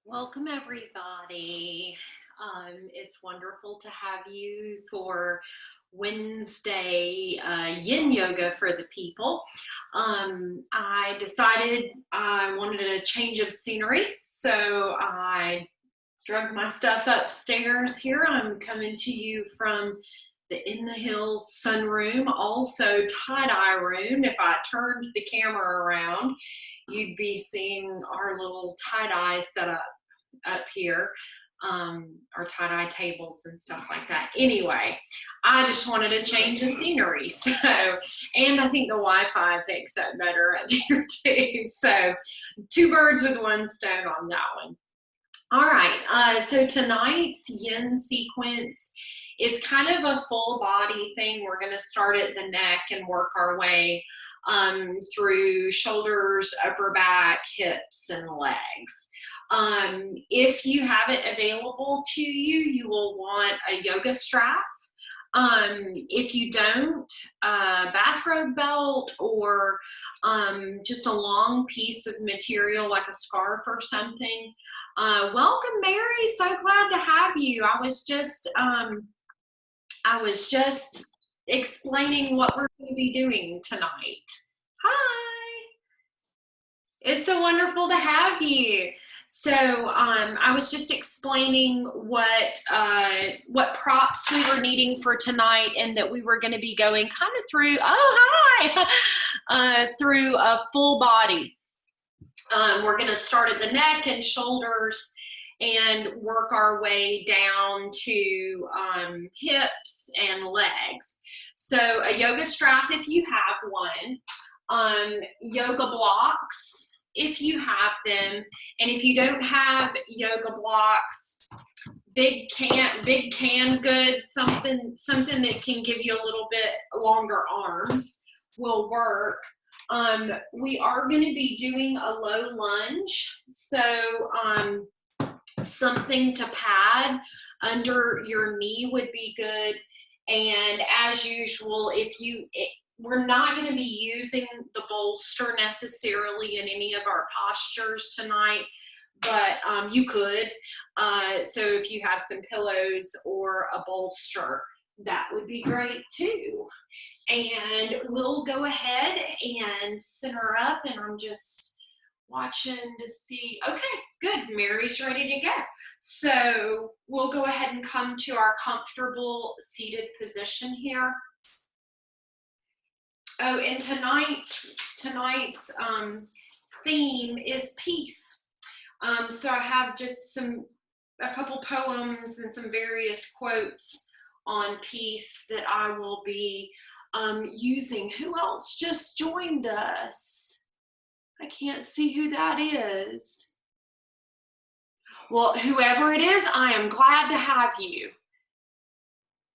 Welcome, everybody. It's wonderful to have you for Wednesday Yin Yoga for the people. I decided I wanted a change of scenery, so I drug my stuff upstairs here. I'm coming to you from the In the Hills sunroom, also tie-dye room. If I turned the camera around, you'd be seeing our little tie-dye setup up here, our tie-dye tables and stuff like that. Anyway, I just wanted to change the scenery. So, and I think the Wi-Fi picks up better up here too. So, two birds with one stone on that one. All right, so tonight's yin sequence is kind of a full body thing. We're going to start at the neck and work our way through shoulders, upper back, hips, and legs. If you have it available to you, you will want a yoga strap. If you don't, a bathrobe belt or just a long piece of material like a scarf or something. Welcome, Mary. So glad to have you. I was just explaining what we're going to be doing tonight. Hi. It's so wonderful to have you. So I was just explaining what props we were needing for tonight, and that we were going to be going kind of through. Oh, hi! Through a full body. We're going to start at the neck and shoulders and work our way down to hips and legs. So a yoga strap if you have one, yoga blocks if you have them, and if you don't have yoga blocks, big can goods, something that can give you a little bit longer arms will work. We are going to be doing a low lunge, so something to pad under your knee would be good. And as usual, we're not going to be using the bolster necessarily in any of our postures tonight, but you could. So if you have some pillows or a bolster, that would be great too. And we'll go ahead and center up, and I'm just watching to see. Okay, good. Mary's ready to go. So we'll go ahead and come to our comfortable seated position here. Oh, and tonight's theme is peace. So I have just a couple poems and some various quotes on peace that I will be using. Who else just joined us? I can't see who that is. Well, whoever it is, I am glad to have you.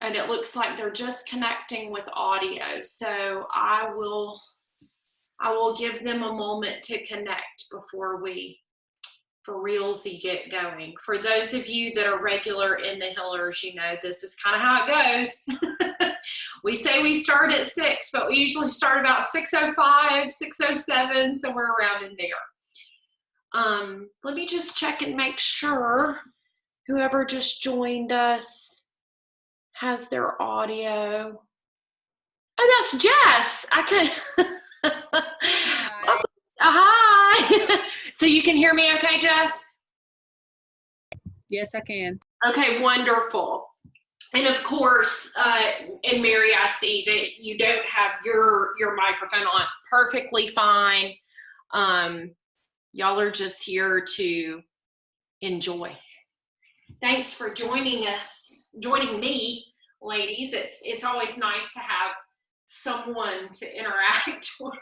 And it looks like they're just connecting with audio. So I will give them a moment to connect before we, for realsy, get going. For those of you that are regular in the Hillers, you know this is kind of how it goes. We say we start at 6, but we usually start about 6:05, 6:07, somewhere around in there. Let me just check and make sure whoever just joined us has their audio. Oh, that's Jess. I could. Hi. Hi. So you can hear me okay, Jess? Yes, I can. Okay, wonderful. And of course, and Mary, I see that you don't have your microphone on. Perfectly fine. Y'all are just here to enjoy. Thanks for joining me, ladies. It's always nice to have someone to interact with.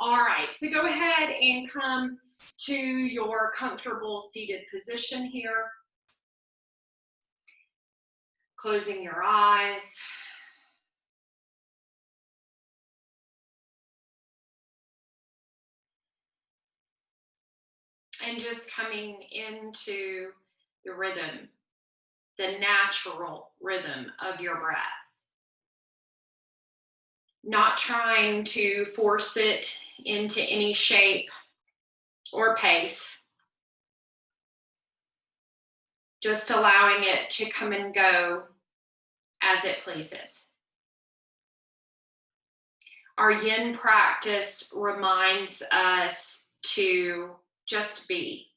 All right, so go ahead and come to your comfortable seated position here. Closing your eyes. And just coming into the rhythm, the natural rhythm of your breath. Not trying to force it into any shape or pace. just allowing it to come and go as it pleases. Our yin practice reminds us to just be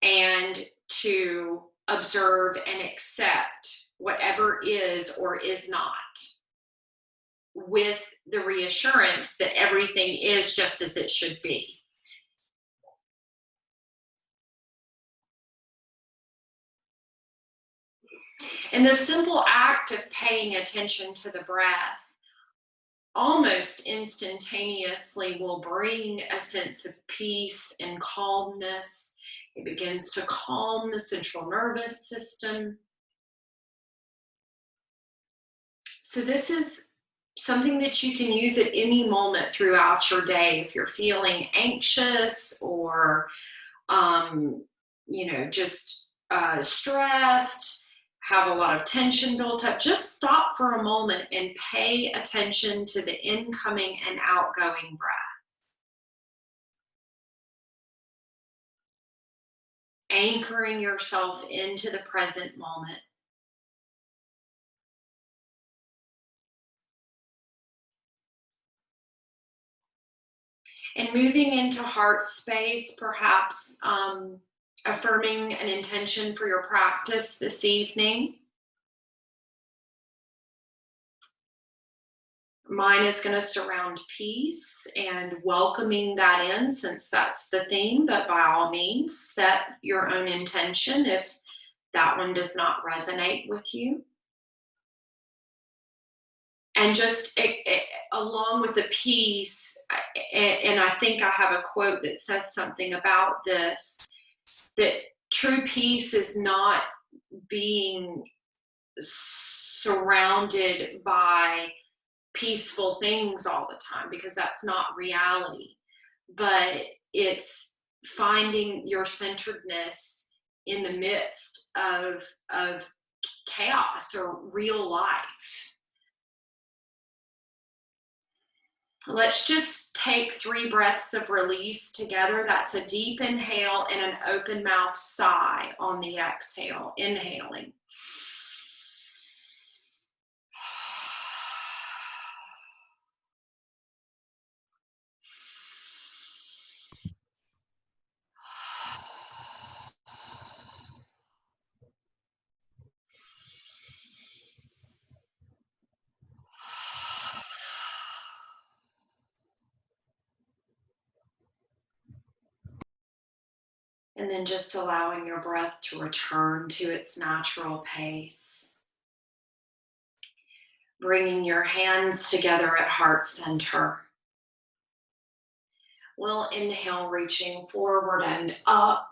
and to observe and accept whatever is or is not, with the reassurance that everything is just as it should be. And the simple act of paying attention to the breath almost instantaneously will bring a sense of peace and calmness. It begins to calm the central nervous system. So this is something that you can use at any moment throughout your day. If you're feeling anxious or, just stressed, have a lot of tension built up, just stop for a moment and pay attention to the incoming and outgoing breath. Anchoring yourself into the present moment. And moving into heart space, perhaps affirming an intention for your practice this evening. Mine is going to surround peace and welcoming that in, since that's the theme, but by all means, set your own intention if that one does not resonate with you. And just along with the peace, and I think I have a quote that says something about this, that true peace is not being surrounded by peaceful things all the time, because that's not reality, but it's finding your centeredness in the midst of chaos or real life. Let's just take 3 breaths of release together. That's a deep inhale and an open mouth sigh on the exhale. Inhaling. And then just allowing your breath to return to its natural pace. Bringing your hands together at heart center. We'll inhale, reaching forward and up.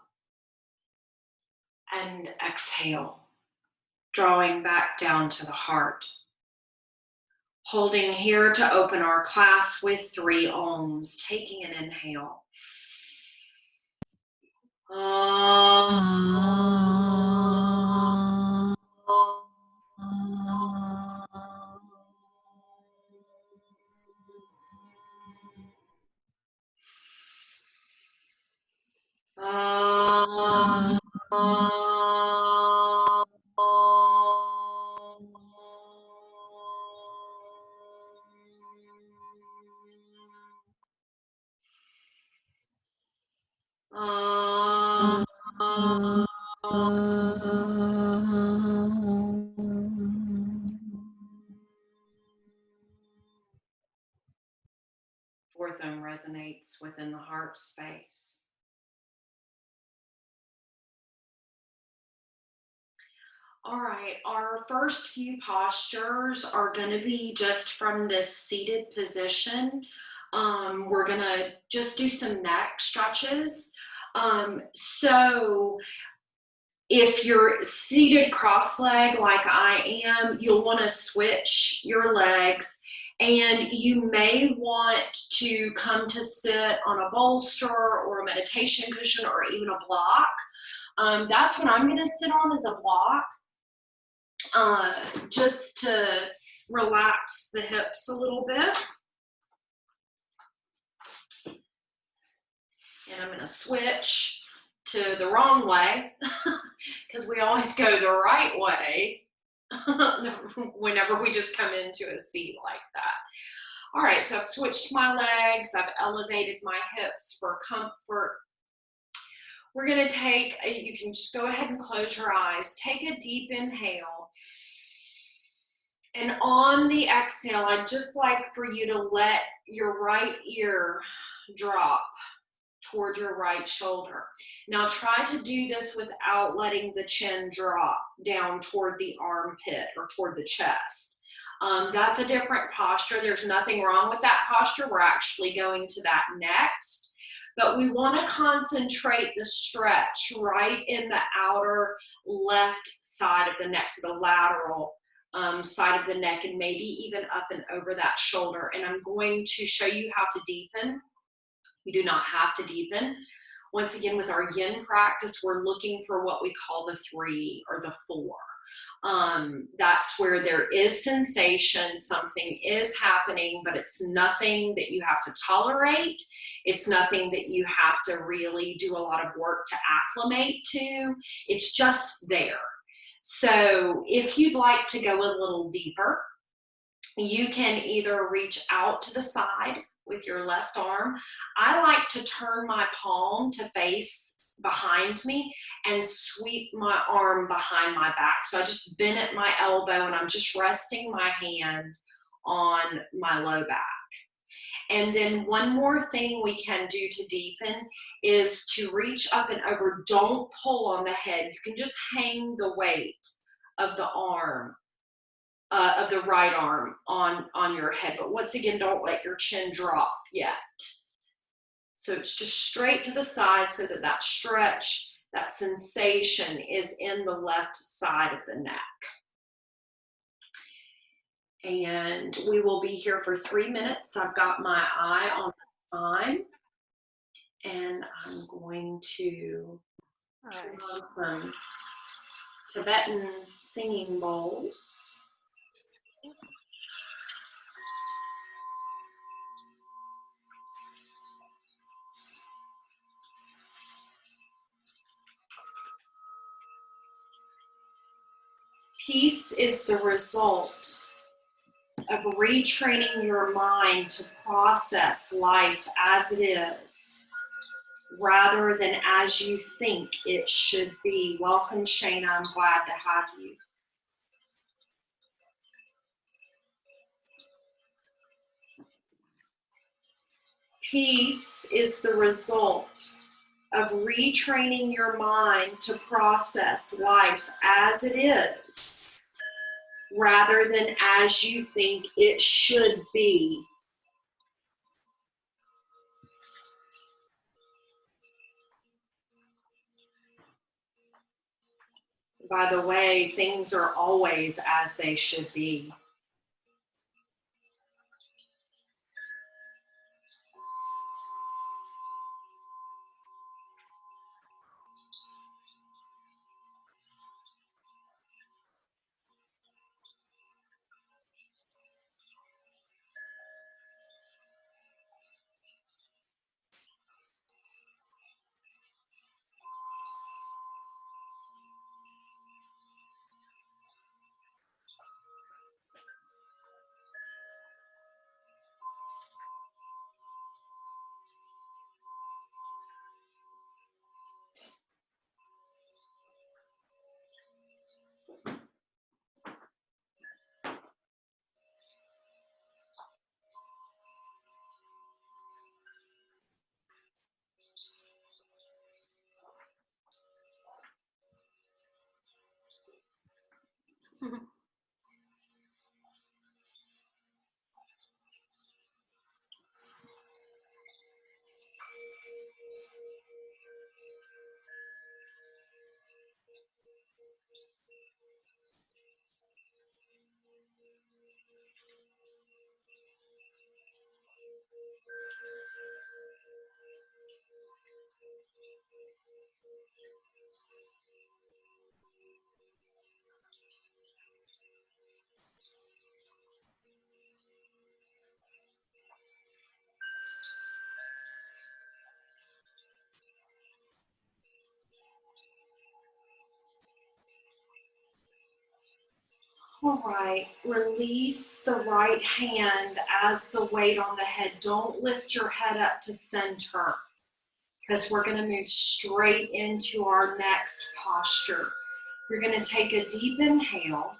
And exhale, drawing back down to the heart. Holding here to open our class with 3 ohms. Taking an inhale. Fourth ohm resonates within the heart space. All right, our first few postures are going to be just from this seated position. We're going to just do some neck stretches. So if you're seated cross-legged like I am, you'll want to switch your legs, and you may want to come to sit on a bolster or a meditation cushion or even a block. That's what I'm going to sit on, is a block. Just to relax the hips a little bit. And I'm going to switch to the wrong way, because we always go the right way whenever we just come into a seat like that. All right, so I've switched my legs, I've elevated my hips for comfort. We're gonna take, you can just go ahead and close your eyes, take a deep inhale. And on the exhale, I'd just like for you to let your right ear drop toward your right shoulder. Now try to do this without letting the chin drop down toward the armpit or toward the chest. That's a different posture. There's nothing wrong with that posture. We're actually going to that next. But we want to concentrate the stretch right in the outer left side of the neck, so the lateral side of the neck, and maybe even up and over that shoulder. And I'm going to show you how to deepen. You do not have to deepen. Once again, with our yin practice, we're looking for what we call the 3 or the 4. That's where there is sensation, something is happening, but it's nothing that you have to tolerate. It's nothing that you have to really do a lot of work to acclimate to. It's just there. So if you'd like to go a little deeper, you can either reach out to the side with your left arm. I like to turn my palm to face behind me and sweep my arm behind my back. So I just bend at my elbow and I'm just resting my hand on my low back. And then one more thing we can do to deepen is to reach up and over. Don't pull on the head. You can just hang the weight of the arm, of the right arm on your head. But once again, don't let your chin drop yet. So it's just straight to the side so that that stretch, that sensation is in the left side of the neck. And we will be here for 3 minutes. I've got my eye on the time. And I'm going to turn on some Tibetan singing bowls. Peace is the result of retraining your mind to process life as it is, rather than as you think it should be. Welcome, Shayna. I'm glad to have you. Peace is the result of retraining your mind to process life as it is, rather than as you think it should be. By the way, things are always as they should be. All right, release the right hand as the weight on the head. Don't lift your head up to center because we're going to move straight into our next posture. You're going to take a deep inhale.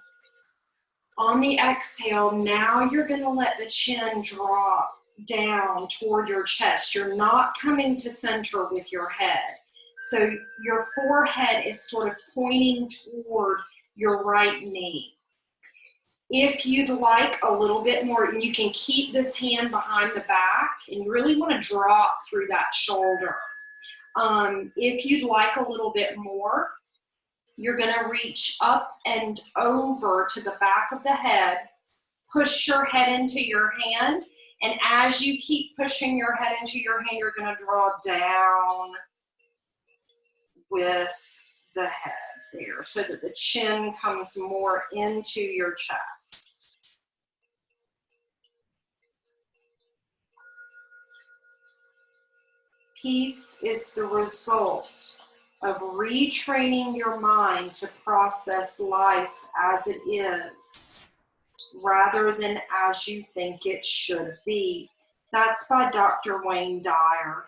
On the exhale, now you're going to let the chin drop down toward your chest. You're not coming to center with your head. So your forehead is sort of pointing toward your right knee. If you'd like a little bit more, and you can keep this hand behind the back, and you really want to drop through that shoulder. If you'd like a little bit more, you're going to reach up and over to the back of the head, push your head into your hand, and as you keep pushing your head into your hand, you're going to draw down with the head there so that the chin comes more into your chest. Peace is the result of retraining your mind to process life as it is, rather than as you think it should be. That's by Dr. Wayne Dyer.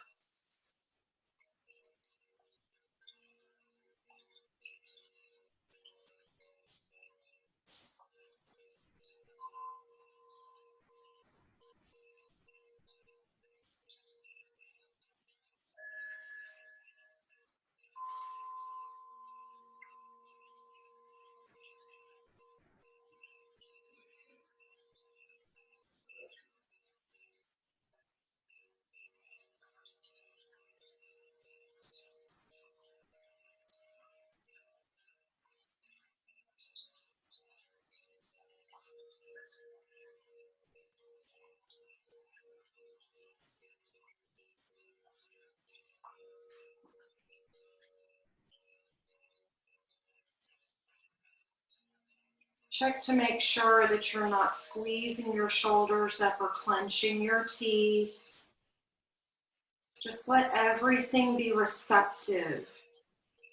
Check to make sure that you're not squeezing your shoulders up or clenching your teeth. Just let everything be receptive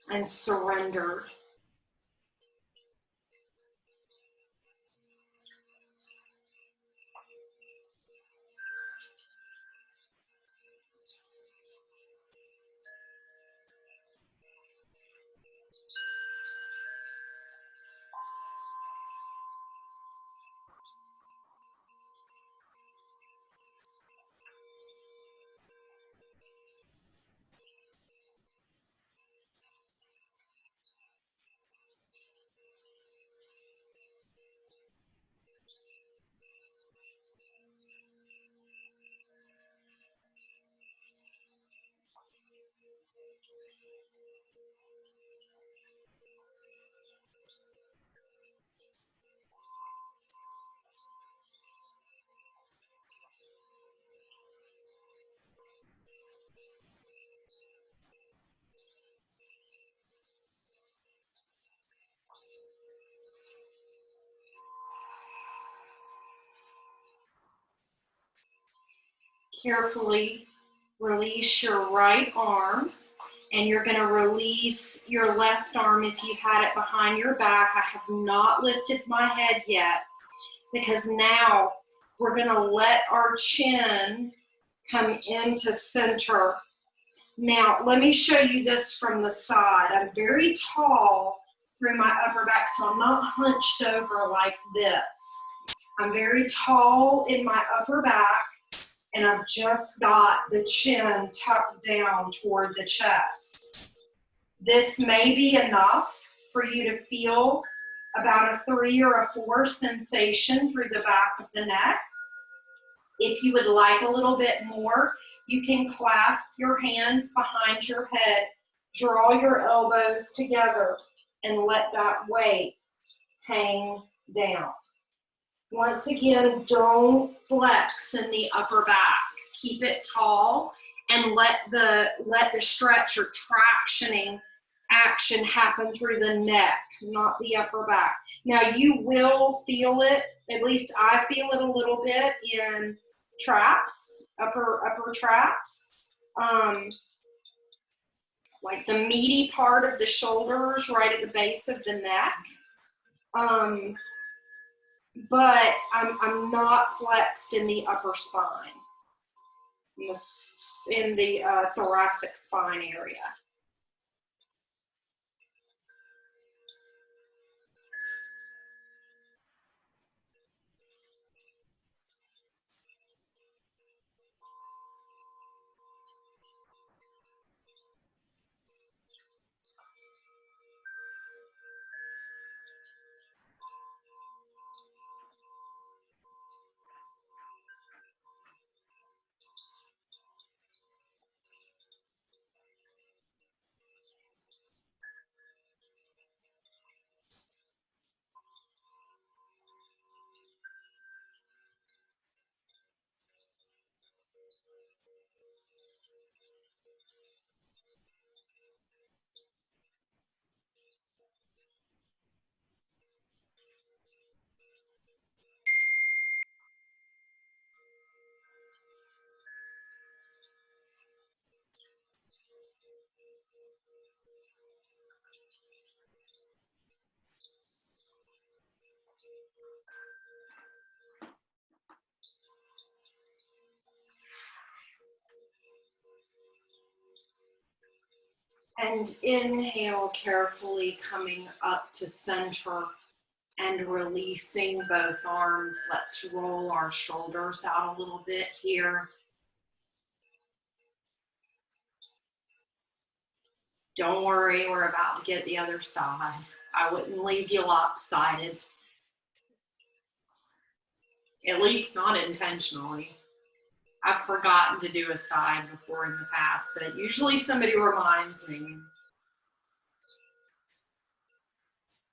and surrendered. Carefully release your right arm, and you're going to release your left arm if you had it behind your back. I have not lifted my head yet because now we're going to let our chin come into center. Now, let me show you this from the side. I'm very tall through my upper back, so I'm not hunched over like this. I'm very tall in my upper back, and I've just got the chin tucked down toward the chest. This may be enough for you to feel about a 3 or a 4 sensation through the back of the neck. If you would like a little bit more, you can clasp your hands behind your head, draw your elbows together, and let that weight hang down. Once again, don't flex in the upper back. Keep it tall and let the stretch or tractioning action happen through the neck, not the upper back. Now you will feel it, at least I feel it a little bit in traps, upper traps, like the meaty part of the shoulders right at the base of the neck. but I'm not flexed in the upper spine, in the thoracic spine area. And inhale carefully, coming up to center and releasing both arms. Let's roll our shoulders out a little bit here. Don't worry, we're about to get the other side. I wouldn't leave you lopsided. At least not intentionally. I've forgotten to do a side before in the past, but usually somebody reminds me.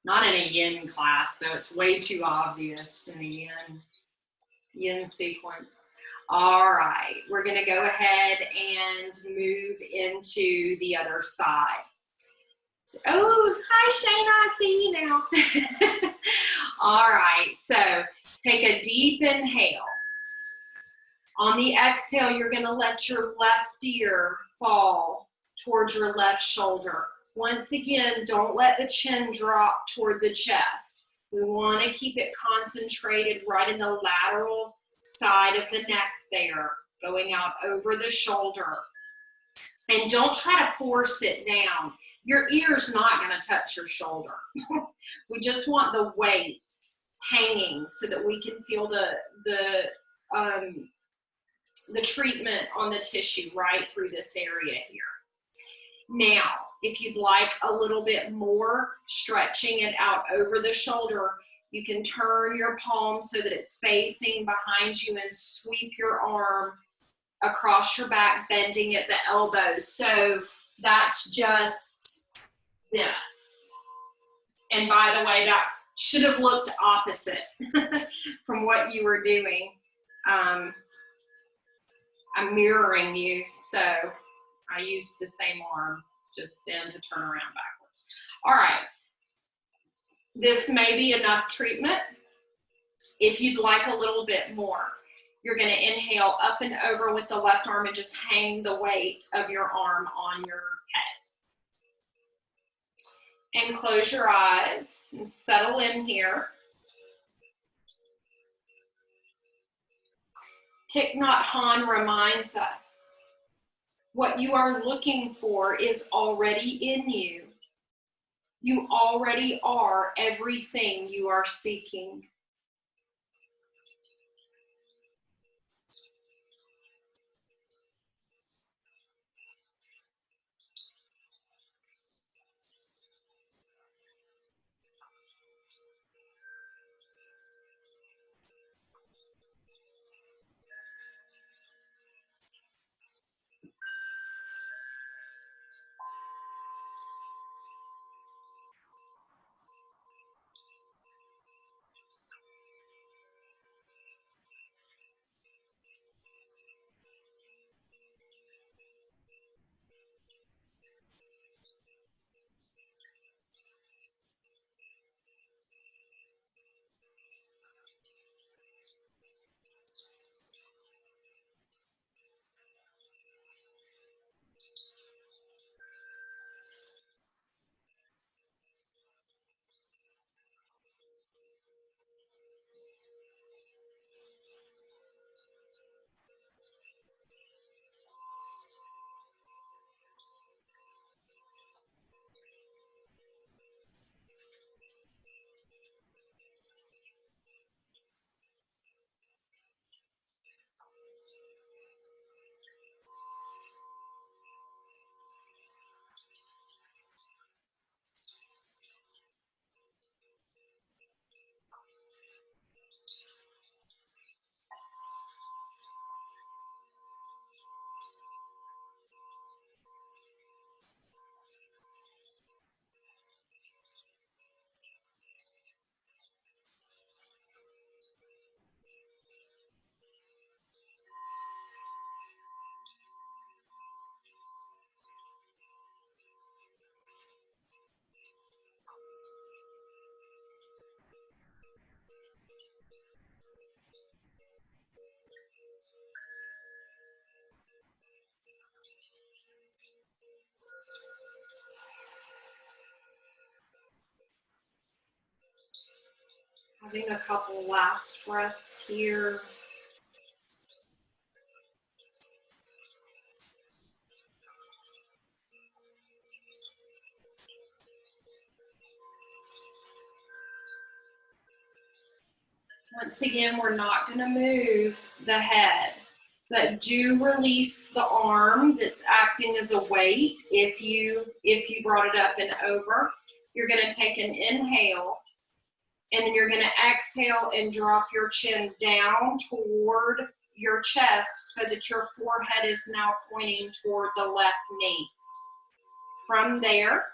Not in a yin class, though. It's way too obvious in a yin sequence. All right, we're gonna go ahead and move into the other side. Oh, hi Shayna, I see you now. All right, so take a deep inhale. On the exhale, you're gonna let your left ear fall towards your left shoulder. Once again, don't let the chin drop toward the chest. We wanna keep it concentrated right in the lateral side of the neck there, going out over the shoulder. And don't try to force it down. Your ear's not gonna touch your shoulder. We just want the weight hanging so that we can feel the treatment on the tissue right through this area here. Now, if you'd like a little bit more, stretching it out over the shoulder, you can turn your palm so that it's facing behind you and sweep your arm across your back, bending at the elbows. So that's just this. And by the way, that should have looked opposite from what you were doing. I'm mirroring you, so I used the same arm just then to turn around backwards. All right, this may be enough treatment. If you'd like a little bit more, you're gonna inhale up and over with the left arm and just hang the weight of your arm on your head. And close your eyes and settle in here. Thich Nhat Hanh reminds us, what you are looking for is already in you. You already are everything you are seeking. Having a couple last breaths here. Once again, we're not going to move the head, but do release the arm that's acting as a weight. If you brought it up and over, you're going to take an inhale, and then you're going to exhale and drop your chin down toward your chest so that your forehead is now pointing toward the left knee. From there,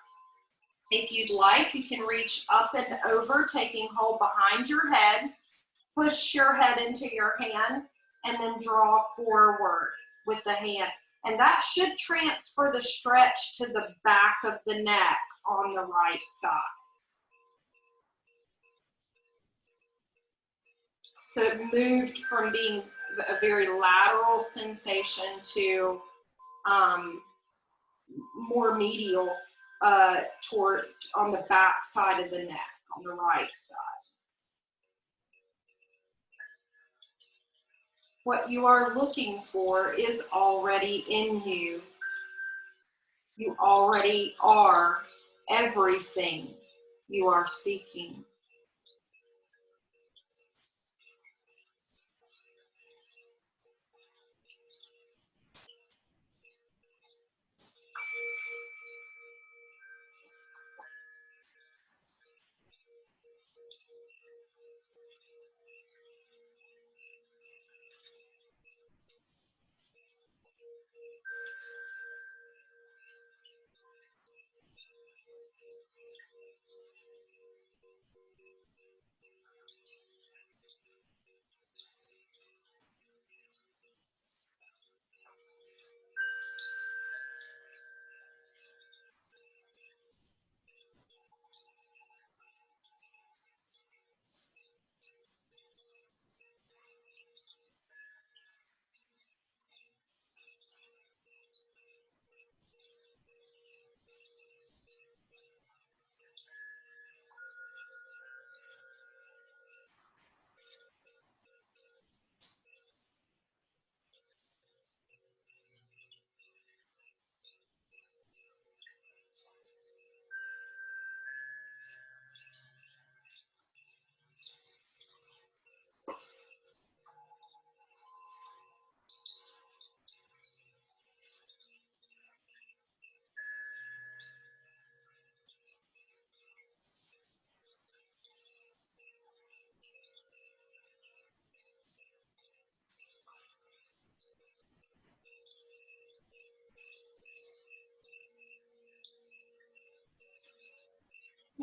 if you'd like, you can reach up and over, taking hold behind your head. Push your head into your hand and then draw forward with the hand. And that should transfer the stretch to the back of the neck on the right side. So it moved from being a very lateral sensation to more medial toward on the back side of the neck, on the right side. What you are looking for is already in you. You already are everything you are seeking.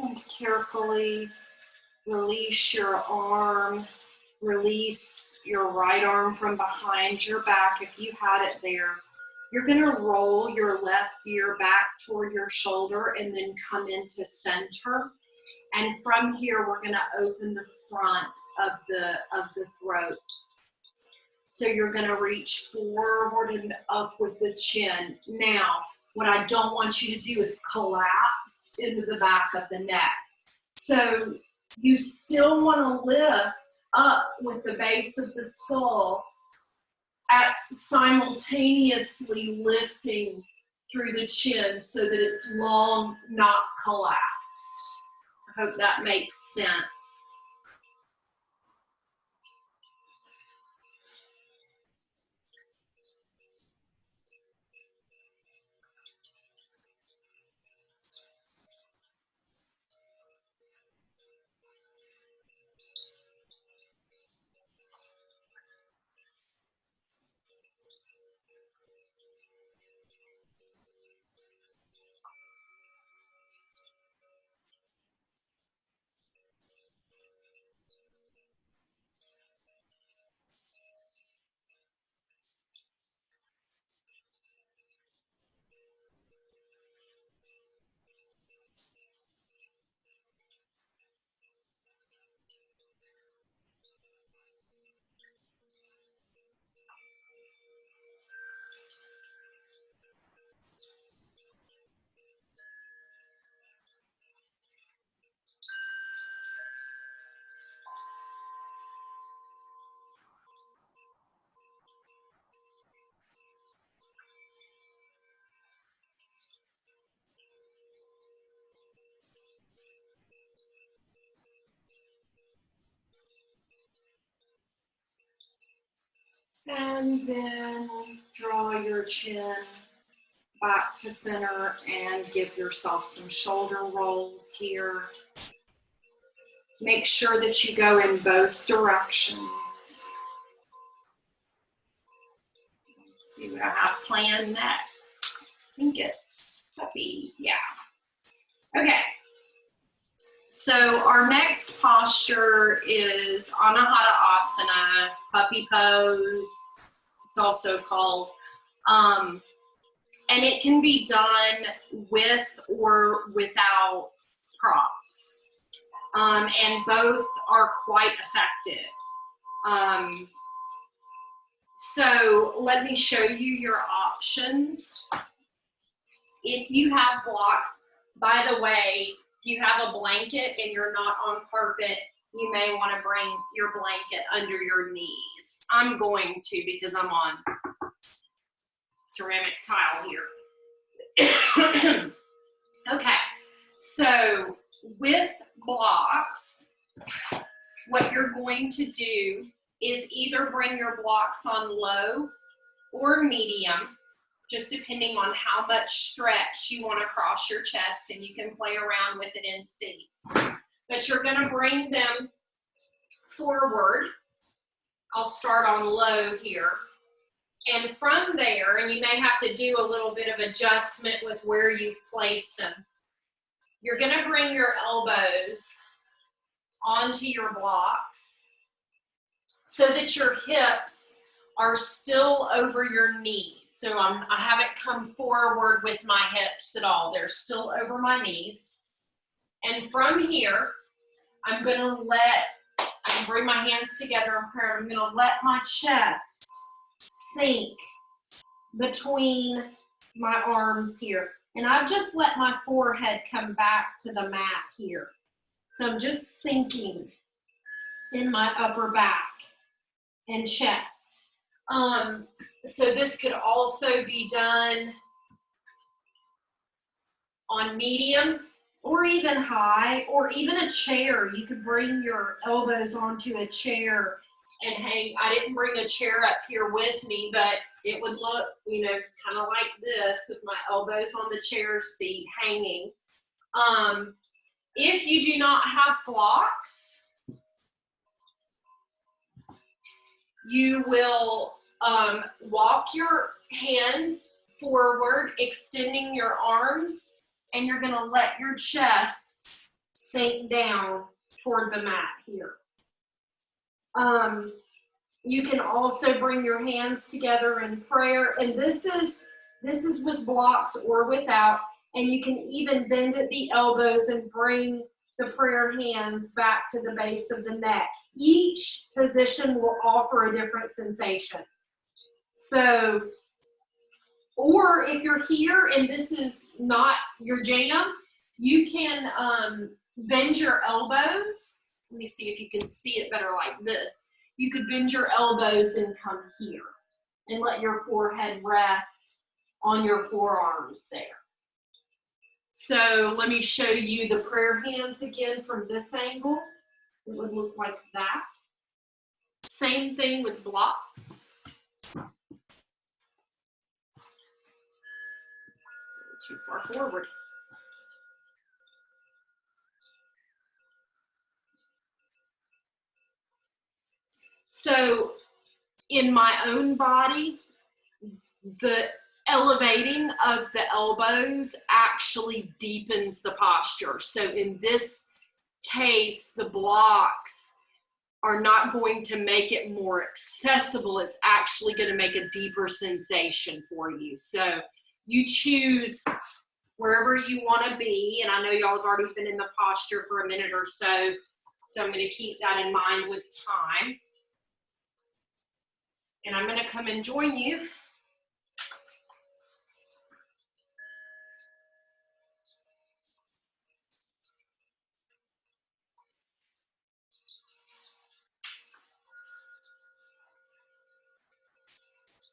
And carefully release your arm. Release your right arm from behind your back if you had it there. You're going to roll your left ear back toward your shoulder and then come into center. And from here, we're going to open the front of the throat. So you're going to reach forward and up with the chin. Now, what I don't want you to do is collapse into the back of the neck. So you still want to lift up with the base of the skull, at simultaneously lifting through the chin so that it's long, not collapsed. I hope that makes sense. And then draw your chin back to center and give yourself some shoulder rolls here. Make sure that you go in both directions. Let's see what I have planned next. I think it's puppy, yeah. Okay, so our next posture is Anahata Asana, puppy pose, it's also called. And it can be done with or without props. And both are quite effective. So let me show you your options. If you have blocks, by the way, if you have a blanket and you're not on carpet, you may want to bring your blanket under your knees. I'm going to because I'm on ceramic tile here. Okay, so with blocks, what you're going to do is either bring your blocks on low or medium, just depending on how much stretch you want to cross your chest, and you can play around with it and see. But you're going to bring them forward. I'll start on low here. And from there, and you may have to do a little bit of adjustment with where you've placed them, you're going to bring your elbows onto your blocks so that your hips are still over your knees. So I haven't come forward with my hips at all. They're still over my knees. And from here, I'm going to bring my hands together in prayer. I'm going to let my chest sink between my arms here. And I've just let my forehead come back to the mat here. So I'm just sinking in my upper back and chest. So this could also be done on medium or even high, or even a chair. You could bring your elbows onto a chair and hang. I didn't bring a chair up here with me, but it would look, kind of like this with my elbows on the chair seat hanging. If you do not have blocks, you will walk your hands forward, extending your arms, and you're going to let your chest sink down toward the mat here. You can also bring your hands together in prayer, and this is with blocks or without, and you can even bend at the elbows and bring the prayer hands back to the base of the neck. Each position will offer a different sensation. So, or if you're here and this is not your jam, you can bend your elbows. Let me see if you can see it better like this. You could bend your elbows and come here and let your forehead rest on your forearms there. So let me show you the prayer hands again from this angle. It would look like that. Same thing with blocks. Too far forward. So in my own body, the elevating of the elbows actually deepens the posture. So in this case, the blocks are not going to make it more accessible. It's actually going to make a deeper sensation for you. So you choose wherever you want to be. And I know y'all have already been in the posture for a minute or so. So I'm going to keep that in mind with time. And I'm going to come and join you.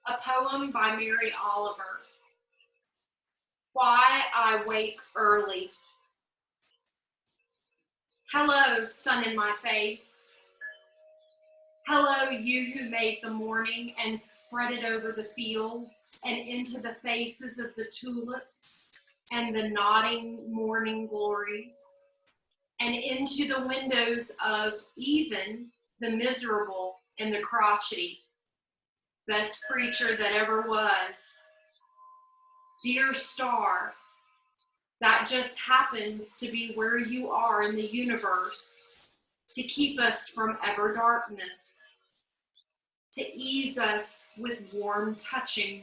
A poem by Mary Oliver. Why I Wake Early. Hello, sun in my face. Hello, you who made the morning and spread it over the fields and into the faces of the tulips and the nodding morning glories, and into the windows of even the miserable and the crotchety. Best preacher that ever was. Dear star, that just happens to be where you are in the universe, to keep us from ever darkness, to ease us with warm touching,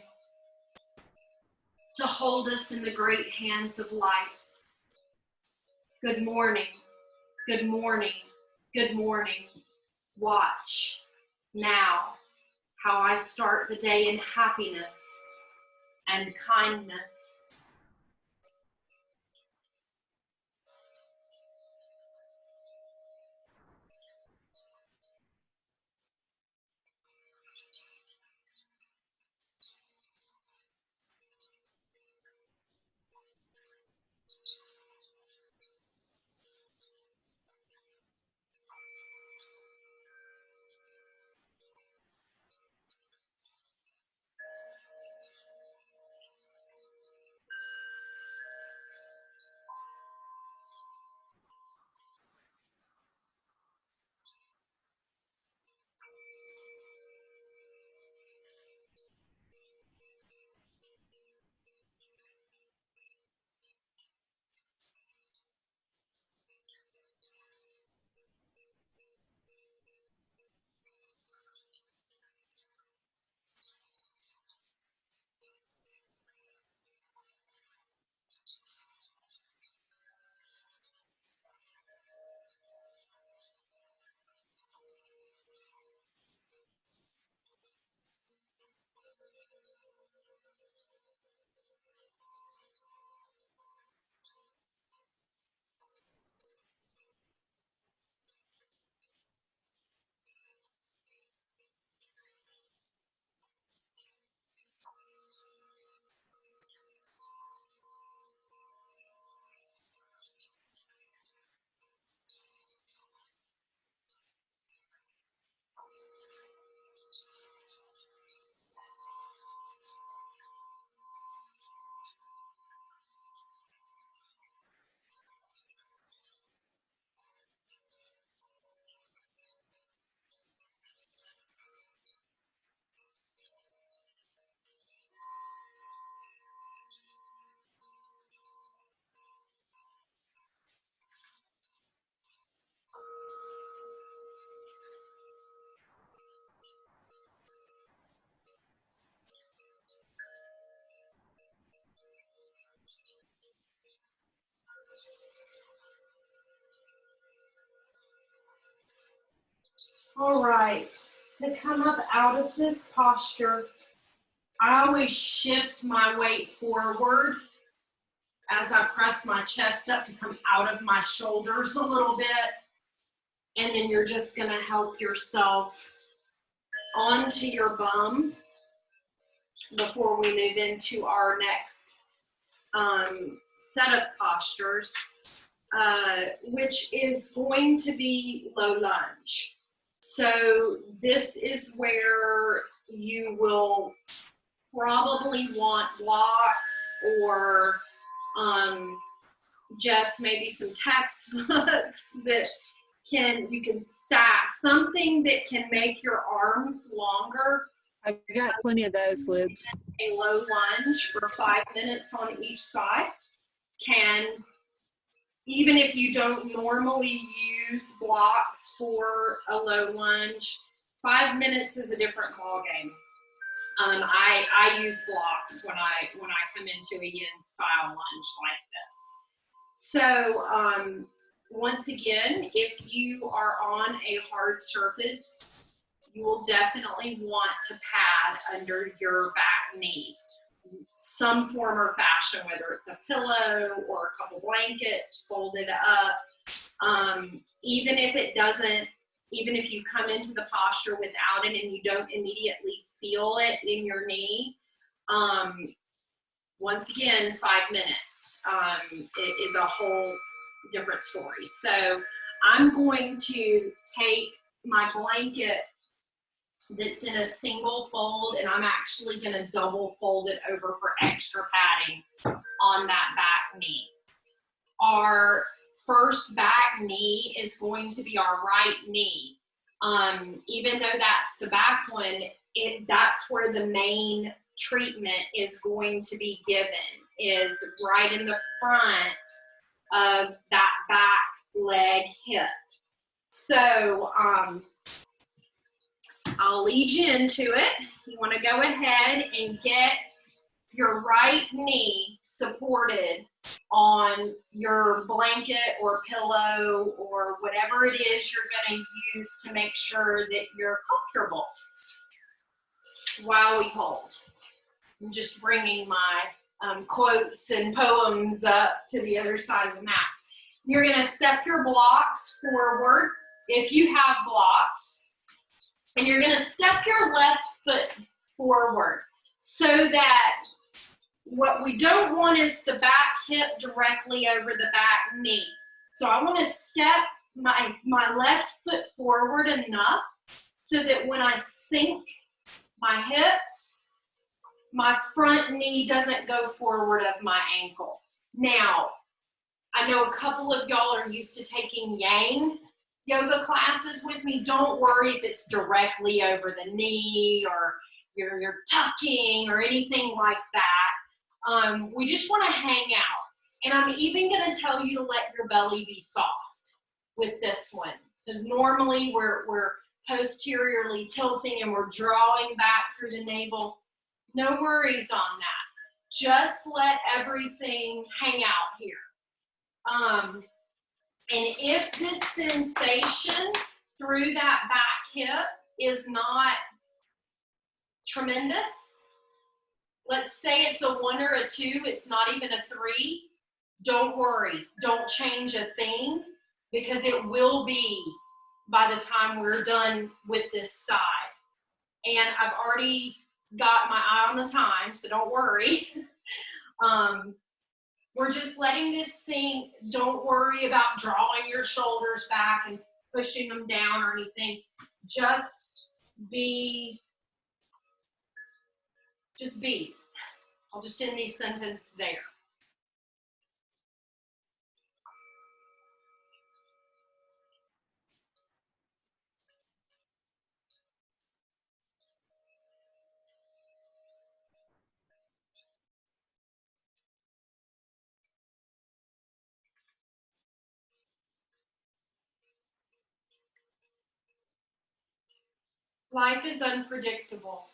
to hold us in the great hands of light. Good morning, good morning, good morning. Watch now how I start the day in happiness and kindness. All right, to come up out of this posture, I always shift my weight forward as I press my chest up to come out of my shoulders a little bit. And then you're just gonna help yourself onto your bum before we move into our next set of postures, which is going to be low lunge. So this is where you will probably want blocks or just maybe some textbooks that you can stack something that can make your arms longer. I've got plenty of those, Libs. A low lunge for 5 minutes on each side can, even if you don't normally use blocks for a low lunge, 5 minutes is a different ballgame. I use blocks when I come into a yin style lunge like this. So once again, if you are on a hard surface, you will definitely want to pad under your back knee, some form or fashion, whether it's a pillow or a couple blankets folded up. Even if you come into the posture without it and you don't immediately feel it in your knee, once again, 5 minutes it is a whole different story. So I'm going to take my blanket that's in a single fold, and I'm actually going to double fold it over for extra padding on that back knee. Our first back knee is going to be our right knee. Even though that's the back one, that's where the main treatment is going to be given, is right in the front of that back leg hip. So I'll lead you into it. You want to go ahead and get your right knee supported on your blanket or pillow or whatever it is you're going to use to make sure that you're comfortable while we hold. I'm just bringing my quotes and poems up to the other side of the mat. You're going to step your blocks forward if you have blocks, and you're going to step your left foot forward so that what we don't want is the back hip directly over the back knee. So I want to step my left foot forward enough so that when I sink my hips, my front knee doesn't go forward of my ankle. Now, I know a couple of y'all are used to taking Yang yoga classes with me. Don't worry if it's directly over the knee or you're tucking or anything like that. We just want to hang out. And I'm even going to tell you to let your belly be soft with this one, because normally we're posteriorly tilting and we're drawing back through the navel. No worries on that. Just let everything hang out here. And if this sensation through that back hip is not tremendous, let's say it's a 1 or a 2, it's not even a 3, don't worry, don't change a thing, because it will be by the time we're done with this side. And I've already got my eye on the time, so don't worry. We're just letting this sink. Don't worry about drawing your shoulders back and pushing them down or anything. Just be. I'll just end the sentence there. Life is unpredictable.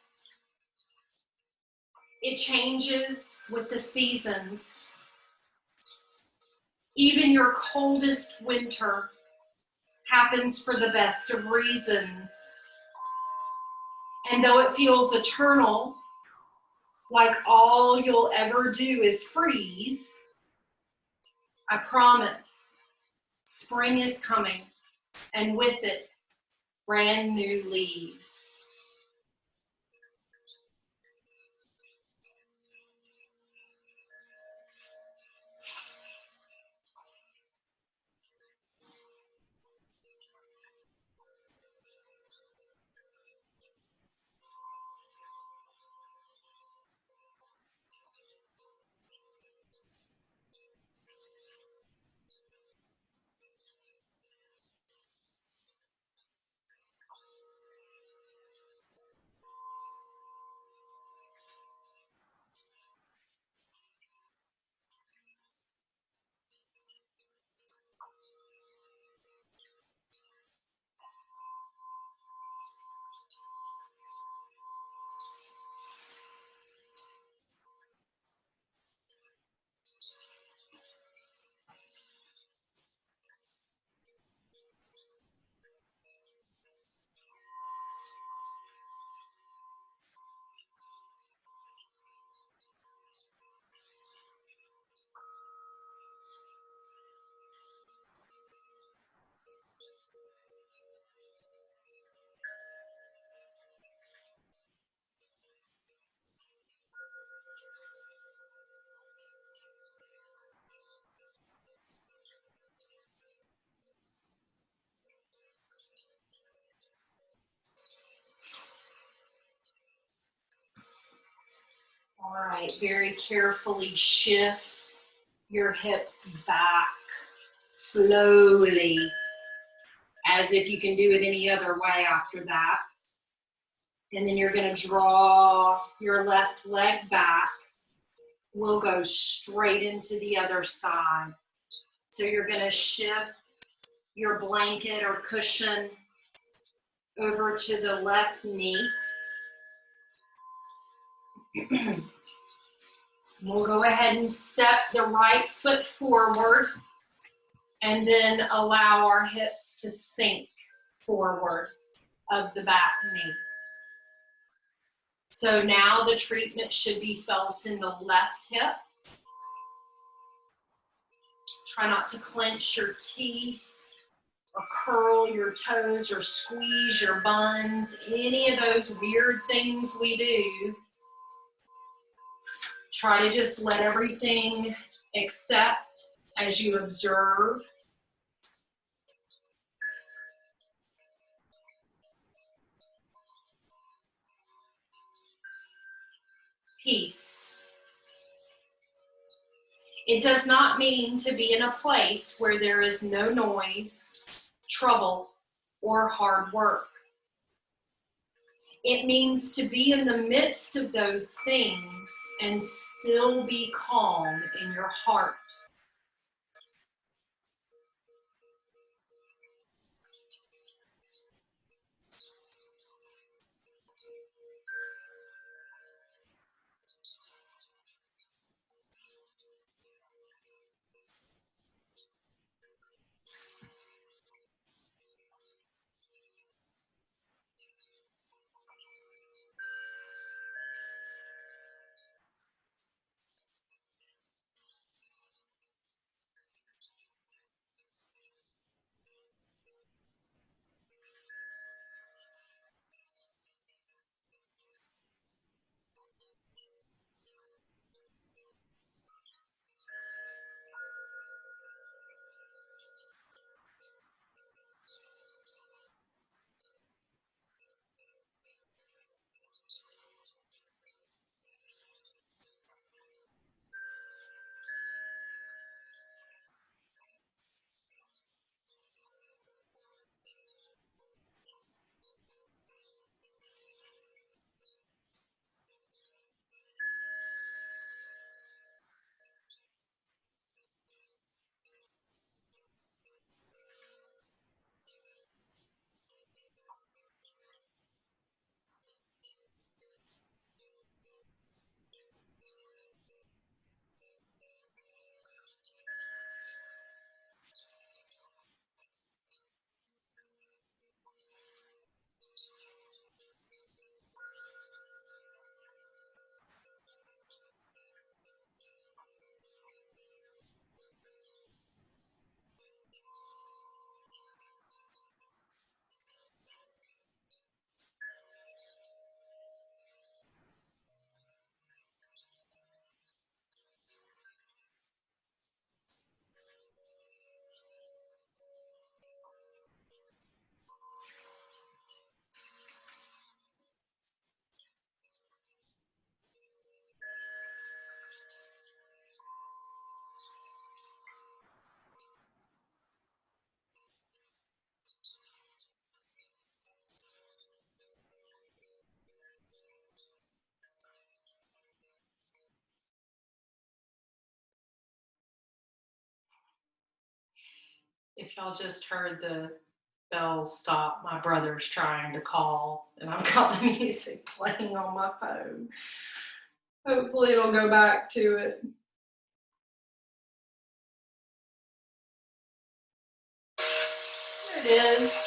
It changes with the seasons. Even your coldest winter happens for the best of reasons. And though it feels eternal, like all you'll ever do is freeze, I promise, spring is coming, and with it, brand new leaves. All right, very carefully shift your hips back slowly, as if you can do it any other way after that. And then you're going to draw your left leg back. We'll go straight into the other side. So you're going to shift your blanket or cushion over to the left knee. We'll go ahead and step the right foot forward and then allow our hips to sink forward of the back knee. So now the treatment should be felt in the left hip. Try not to clench your teeth or curl your toes or squeeze your buns, any of those weird things we do. Try to just let everything accept as you observe. Peace. It does not mean to be in a place where there is no noise, trouble, or hard work. It means to be in the midst of those things and still be calm in your heart. If y'all just heard the bell stop, my brother's trying to call, and I've got the music playing on my phone. Hopefully it'll go back to it. There it is.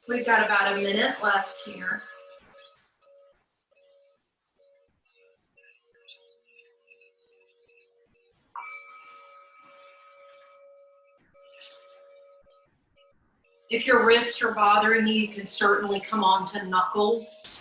We've got about a minute left here. If your wrists are bothering you, you can certainly come on to knuckles.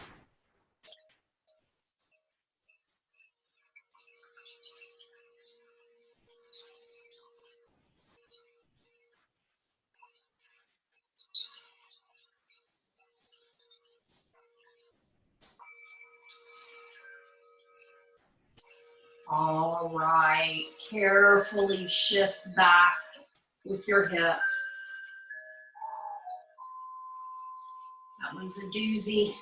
All right, carefully shift back with your hips. That one's a doozy.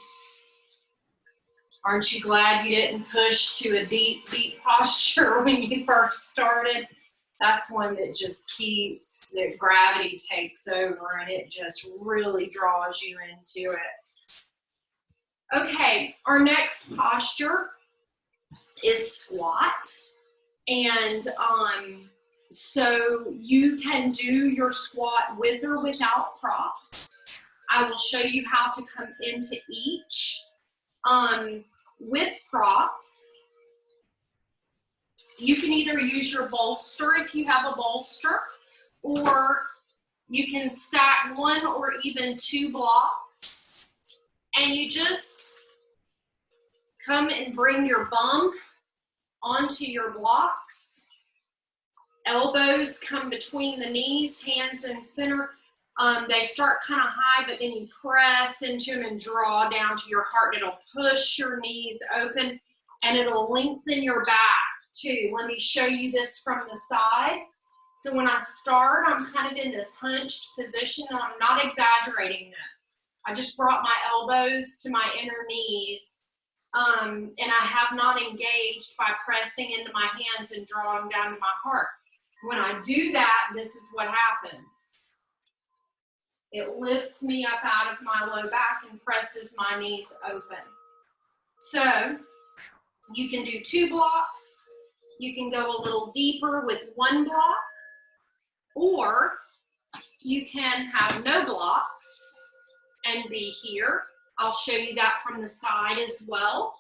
Aren't you glad you didn't push to a deep, deep posture when you first started? That's one that just keeps, that gravity takes over and it just really draws you into it. Okay, our next posture is squat. And so you can do your squat with or without props. I will show you how to come into each. With props, you can either use your bolster if you have a bolster, or you can stack one or even two blocks, and you just come and bring your bum onto your blocks. Elbows come between the knees, hands in center. They start kind of high, but then you press into them and draw down to your heart. It'll push your knees open and it'll lengthen your back too. Let me show you this from the side. So when I start, I'm kind of in this hunched position, and I'm not exaggerating this. I just brought my elbows to my inner knees, and I have not engaged by pressing into my hands and drawing down to my heart. When I do that, this is what happens. It lifts me up out of my low back and presses my knees open. So you can do two blocks. You can go a little deeper with one block, or you can have no blocks and be here. I'll show you that from the side as well.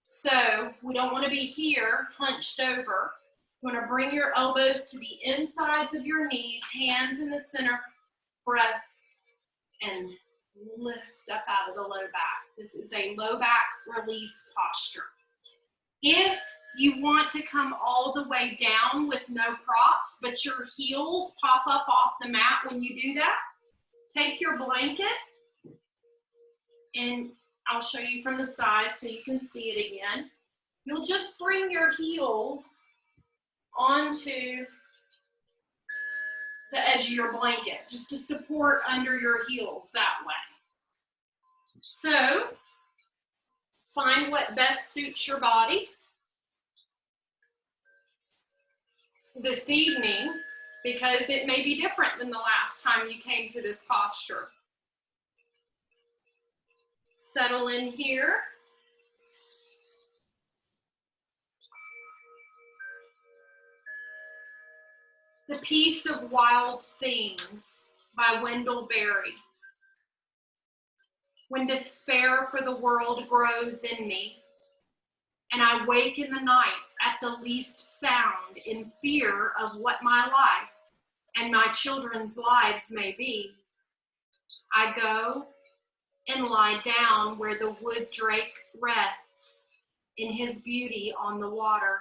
So we don't want to be here hunched over. You want to bring your elbows to the insides of your knees, hands in the center, press and lift up out of the low back. This is a low back release posture. If you want to come all the way down with no props, but your heels pop up off the mat when you do that, take your blanket, and I'll show you from the side so you can see it again. You'll just bring your heels onto the edge of your blanket, just to support under your heels that way. So, find what best suits your body. This evening, because it may be different than the last time you came to this posture. Settle in here. The Peace of Wild Things by Wendell Berry. When despair for the world grows in me, and I wake in the night at the least sound in fear of what my life and my children's lives may be, I go and lie down where the wood drake rests in his beauty on the water,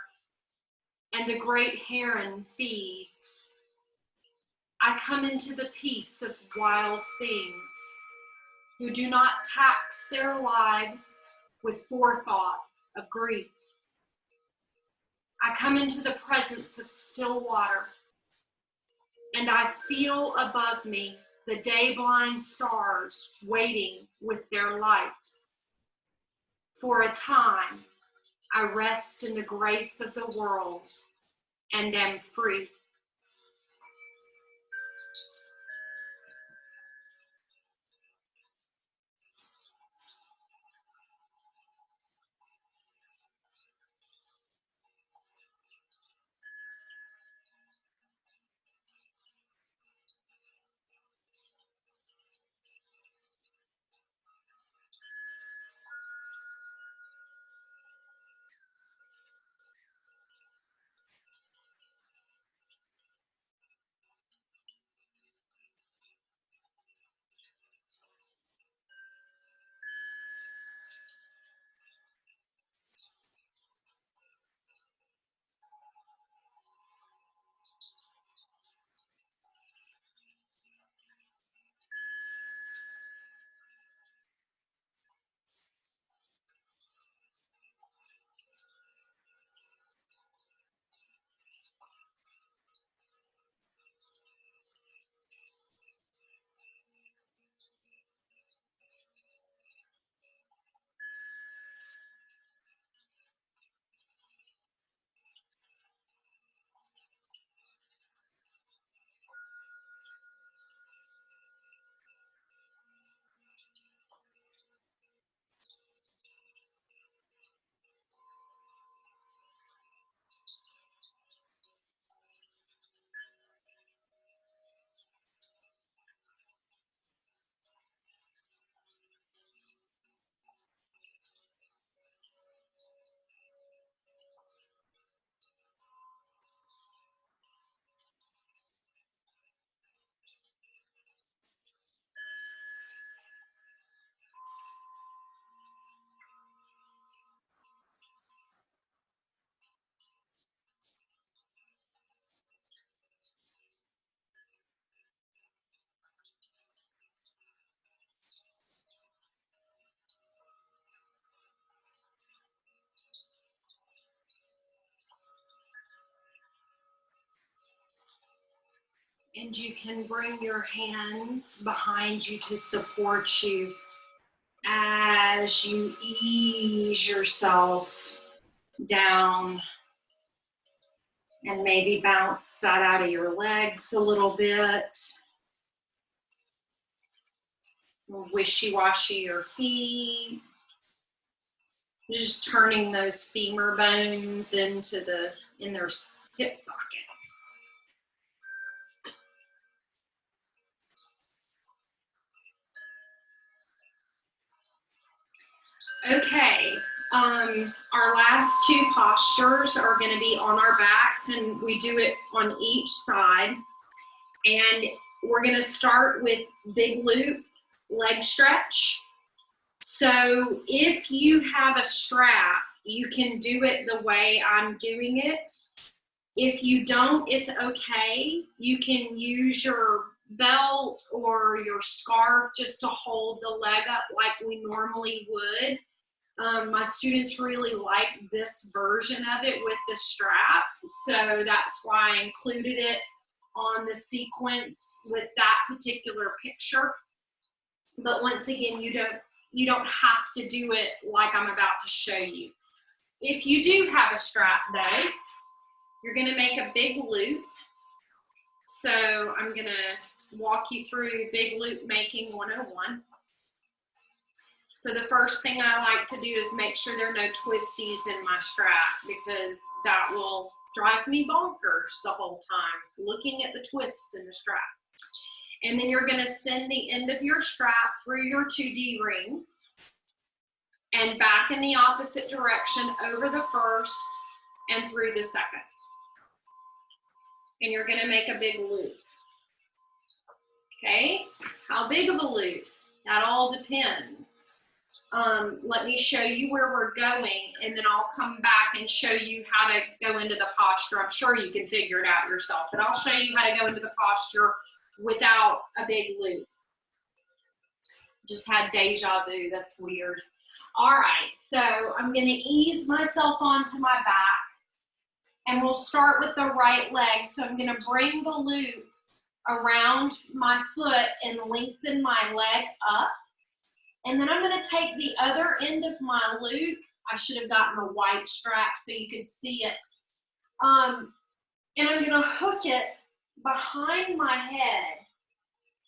and the great heron feeds. I come into the peace of wild things who do not tax their lives with forethought of grief. I come into the presence of still water, and I feel above me the day-blind stars waiting with their light. For a time, I rest in the grace of the world and am free. And you can bring your hands behind you to support you as you ease yourself down, and maybe bounce that out of your legs a little bit. Wishy-washy your feet. Just turning those femur bones in their hip sockets. Okay, our last two postures are going to be on our backs, and we do it on each side. And we're going to start with big loop leg stretch. So if you have a strap, you can do it the way I'm doing it. If you don't, it's okay. You can use your belt or your scarf just to hold the leg up like we normally would. My students really like this version of it with the strap, so that's why I included it on the sequence with that particular picture. But once again, you don't have to do it like I'm about to show you. If you do have a strap though, you're going to make a big loop. So I'm going to walk you through big loop making 101. So the first thing I like to do is make sure there are no twisties in my strap, because that will drive me bonkers the whole time, looking at the twist in the strap. And then you're going to send the end of your strap through your 2D rings and back in the opposite direction over the first and through the second. And you're going to make a big loop. Okay, how big of a loop? That all depends. Let me show you where we're going, and then I'll come back and show you how to go into the posture. I'm sure you can figure it out yourself, but I'll show you how to go into the posture without a big loop. Just had deja vu, that's weird. All right, so I'm gonna ease myself onto my back, and we'll start with the right leg. So I'm gonna bring the loop around my foot and lengthen my leg up. And then I'm going to take the other end of my loop. I should have gotten a white strap so you could see it. And I'm going to hook it behind my head.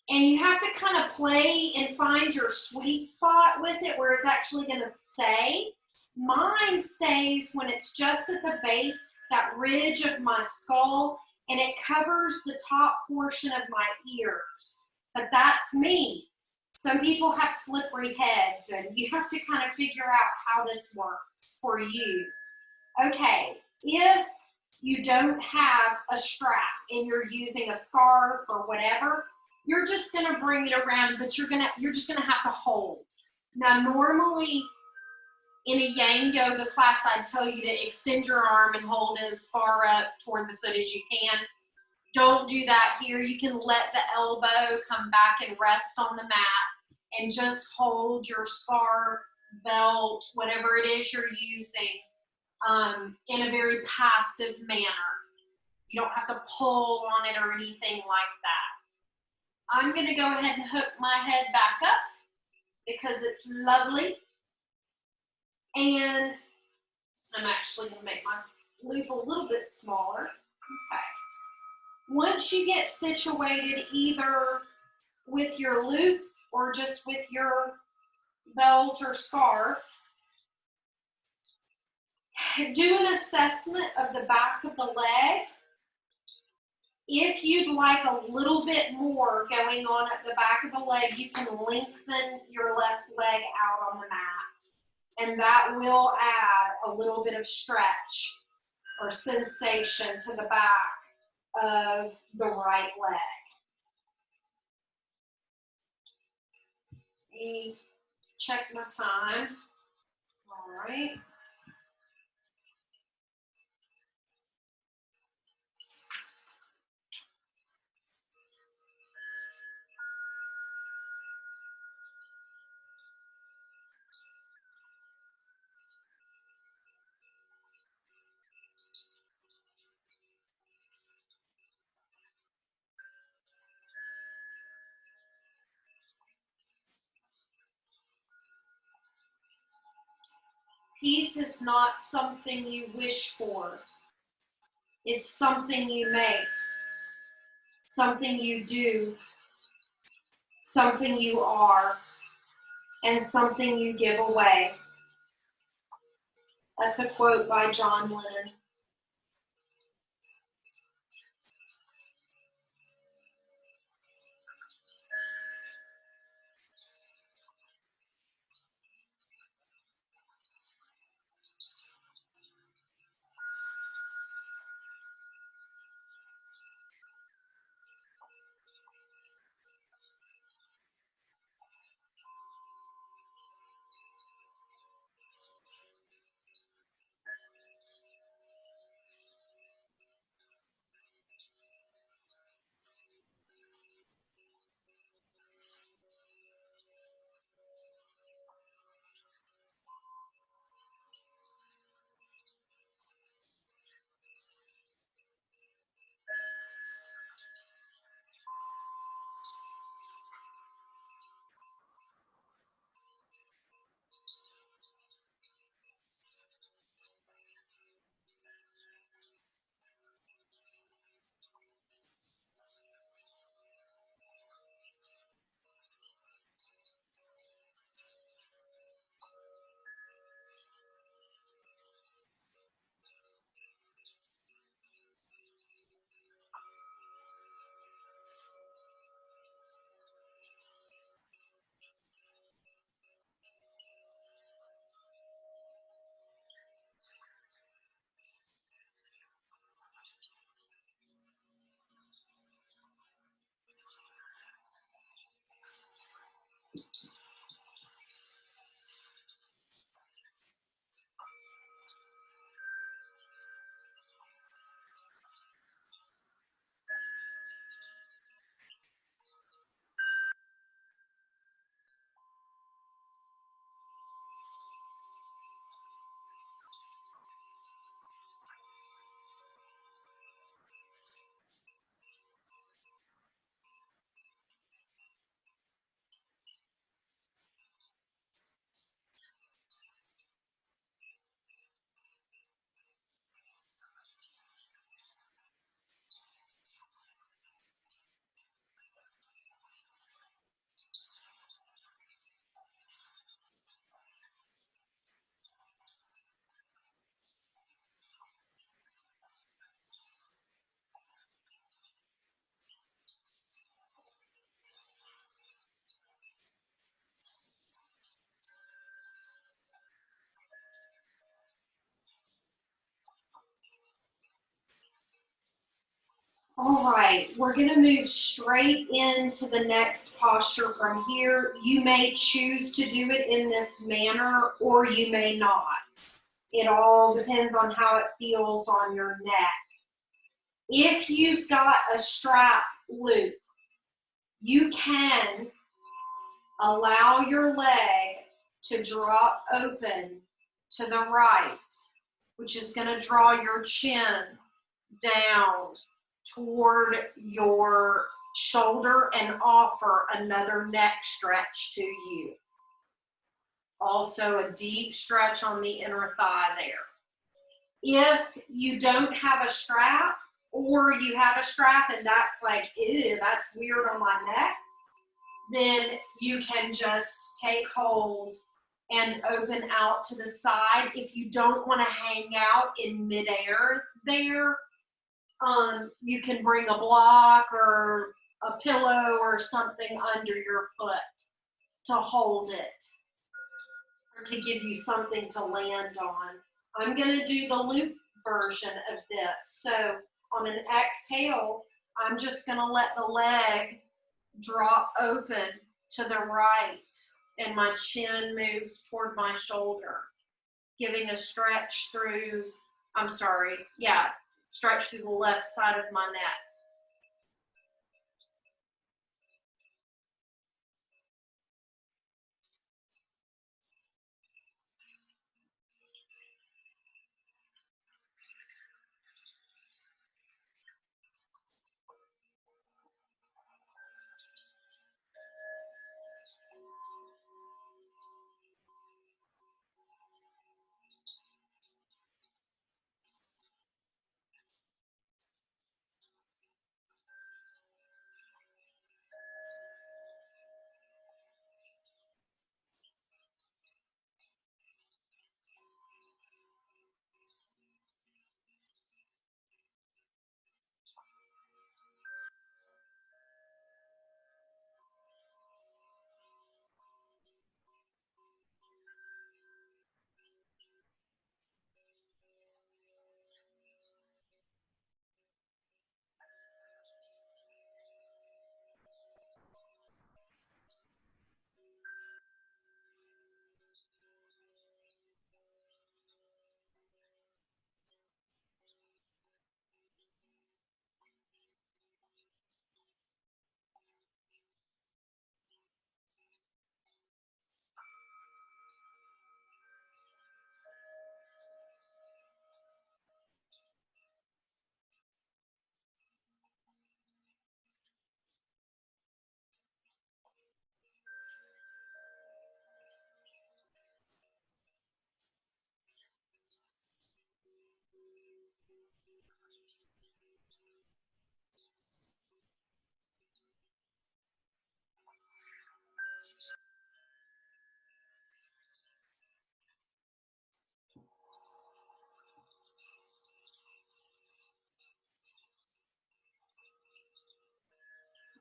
And you have to kind of play and find your sweet spot with it where it's actually going to stay. Mine stays when it's just at the base, that ridge of my skull, and it covers the top portion of my ears. But that's me. Some people have slippery heads, and you have to kind of figure out how this works for you. Okay, if you don't have a strap and you're using a scarf or whatever, you're just gonna bring it around, but you're just gonna have to hold. Now, normally in a Yin Yoga class, I'd tell you to extend your arm and hold as far up toward the foot as you can. Don't do that here. You can let the elbow come back and rest on the mat and just hold your scarf, belt, whatever it is you're using in a very passive manner. You don't have to pull on it or anything like that. I'm going to go ahead and hook my head back up because it's lovely. And I'm actually going to make my loop a little bit smaller. Okay. Once you get situated either with your loop or just with your belt or scarf, do an assessment of the back of the leg. If you'd like a little bit more going on at the back of the leg, you can lengthen your left leg out on the mat. And that will add a little bit of stretch or sensation to the back of the right leg. Let me check my time. All right. Peace is not something you wish for. It's something you make, something you do, something you are, and something you give away. That's a quote by John Lennon. All right, we're going to move straight into the next posture from here. You may choose to do it in this manner or you may not. It all depends on how it feels on your neck. If you've got a strap loop, you can allow your leg to drop open to the right, which is going to draw your chin down toward your shoulder and offer another neck stretch to you. Also a deep stretch on the inner thigh there. If you don't have a strap, or you have a strap and that's like, ew, that's weird on my neck, then you can just take hold and open out to the side. If you don't want to hang out in midair there, you can bring a block or a pillow or something under your foot to hold it or to give you something to land on. I'm going to do the loop version of this. So on an exhale, I'm just going to let the leg drop open to the right and my chin moves toward my shoulder, giving a stretch through, stretch through the left side of my neck.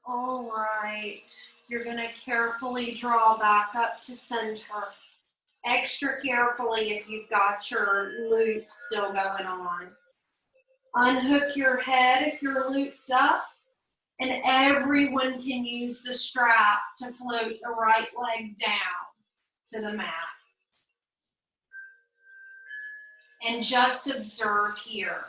All right. You're going to carefully draw back up to center. Extra carefully if you've got your loop still going on. Unhook your head if you're looped up. And everyone can use the strap to float the right leg down to the mat. And just observe here.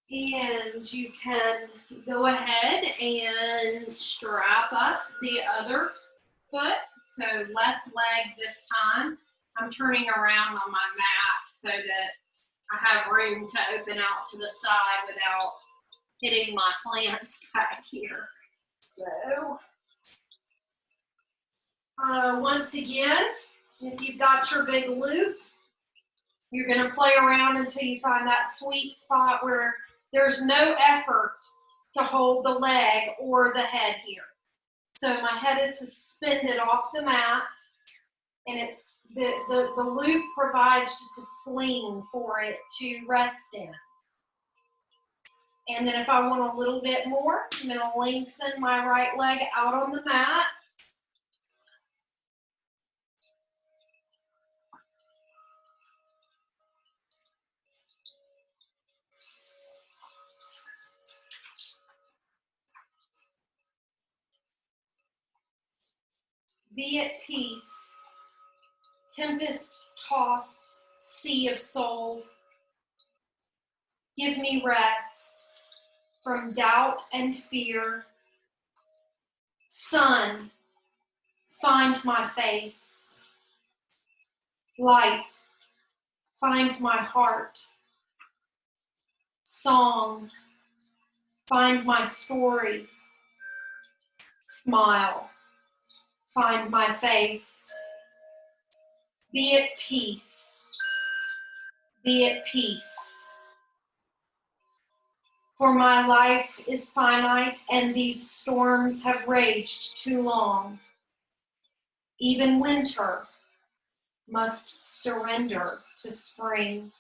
And you can go ahead and strap up the other foot. So left leg this time. I'm turning around on my mat so that I have room to open out to the side without hitting my plants back here. So once again, if you've got your big loop, you're going to play around until you find that sweet spot where there's no effort to hold the leg or the head here. So my head is suspended off the mat, and it's the loop provides just a sling for it to rest in. And then if I want a little bit more, I'm going to lengthen my right leg out on the mat. Be at peace, tempest-tossed sea of soul. Give me rest from doubt and fear. Sun, find my face. Light, find my heart. Song, find my story. Smile, find my face. Be at peace. Be at peace. For my life is finite, and these storms have raged too long. Even winter must surrender to spring.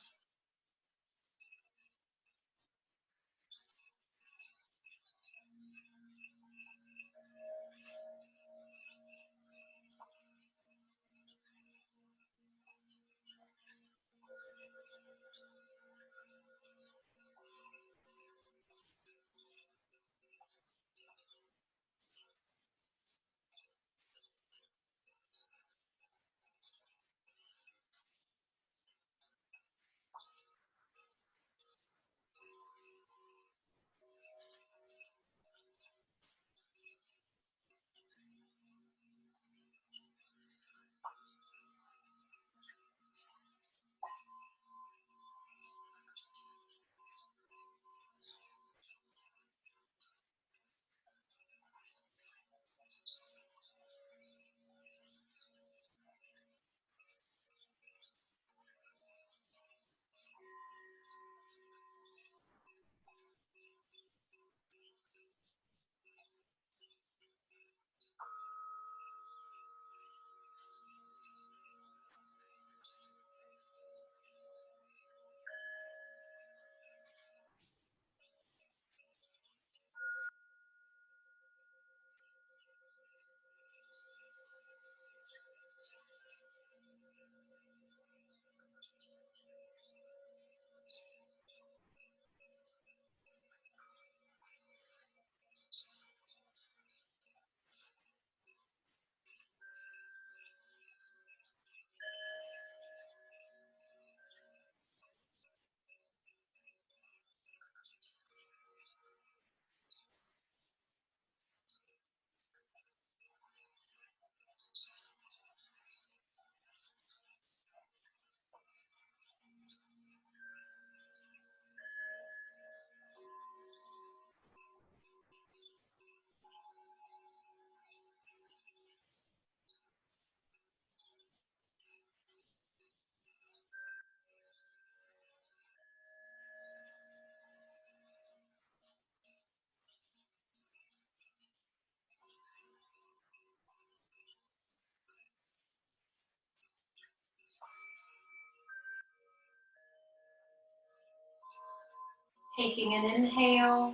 Taking an inhale,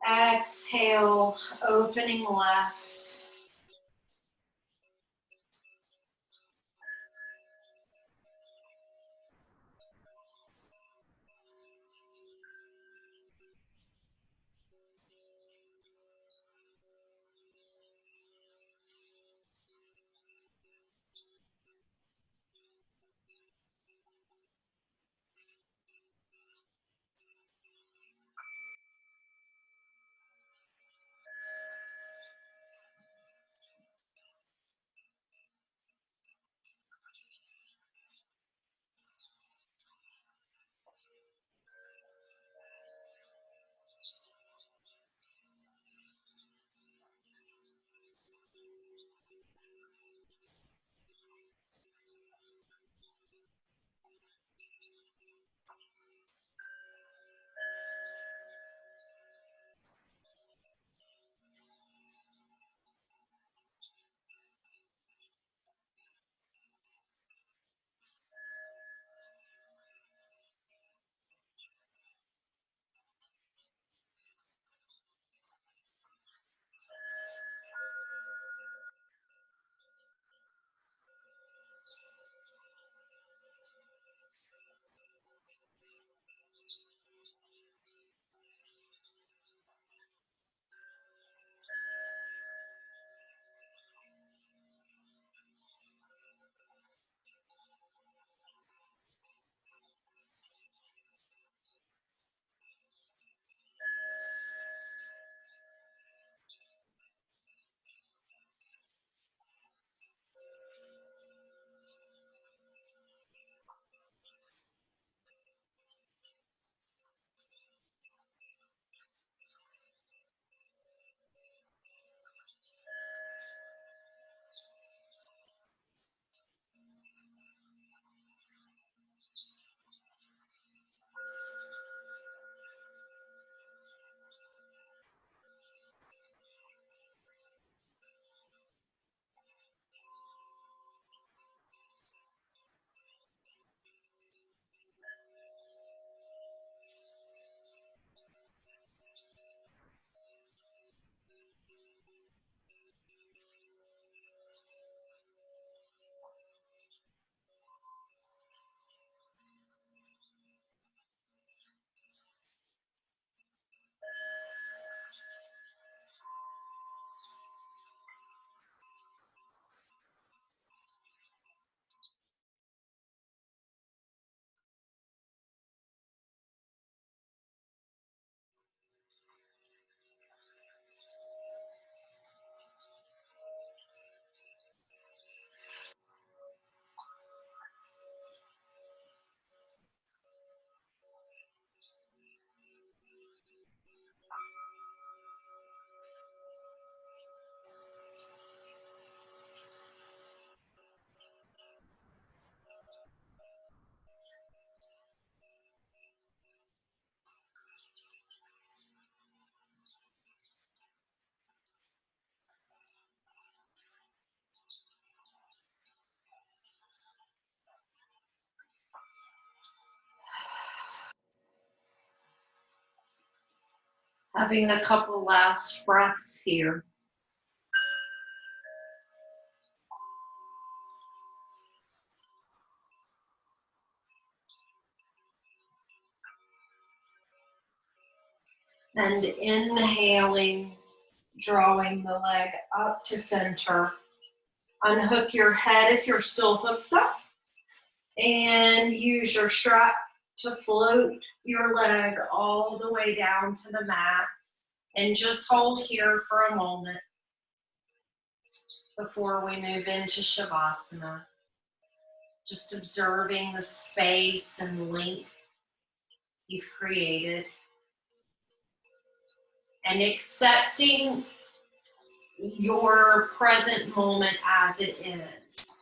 exhale, opening left. Having a couple last breaths here. And inhaling, drawing the leg up to center. Unhook your head if you're still hooked up. And use your strap to float your leg all the way down to the mat. And just hold here for a moment before we move into Shavasana. Just observing the space and length you've created. And accepting your present moment as it is.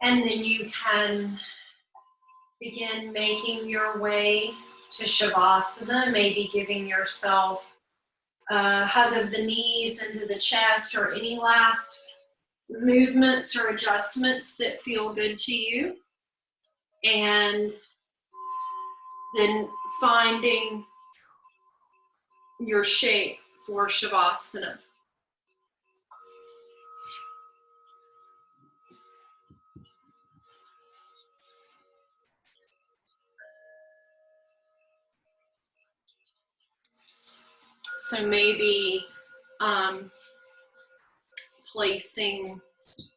And then you can begin making your way to Shavasana, maybe giving yourself a hug of the knees into the chest, or any last movements or adjustments that feel good to you. And then finding your shape for Shavasana. So maybe placing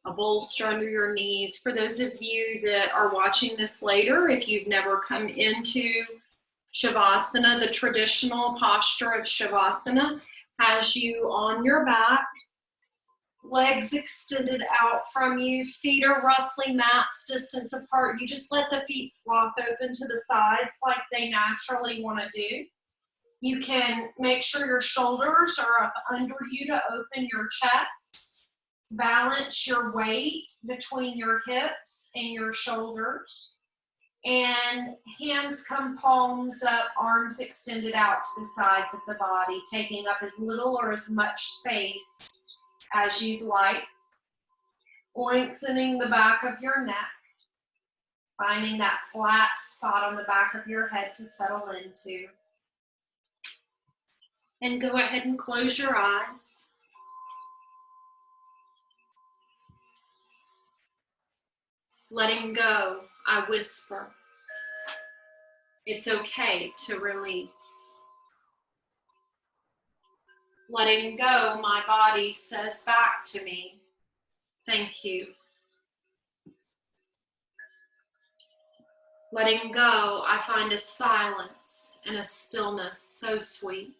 a bolster under your knees. For those of you that are watching this later, if you've never come into Shavasana, the traditional posture of Shavasana has you on your back, legs extended out from you, feet are roughly mat's distance apart. You just let the feet flop open to the sides like they naturally want to do. You can make sure your shoulders are up under you to open your chest. Balance your weight between your hips and your shoulders. And hands come palms up, arms extended out to the sides of the body, taking up as little or as much space as you'd like. Lengthening the back of your neck. Finding that flat spot on the back of your head to settle into. And go ahead and close your eyes. Letting go, I whisper. It's okay to release. Letting go, my body says back to me, thank you. Letting go, I find a silence and a stillness so sweet.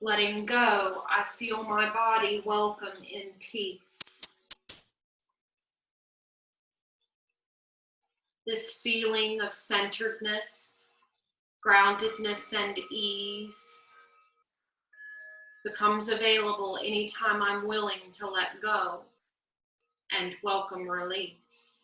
Letting go, I feel my body welcome in peace. This feeling of centeredness, groundedness, and ease becomes available anytime I'm willing to let go and welcome release.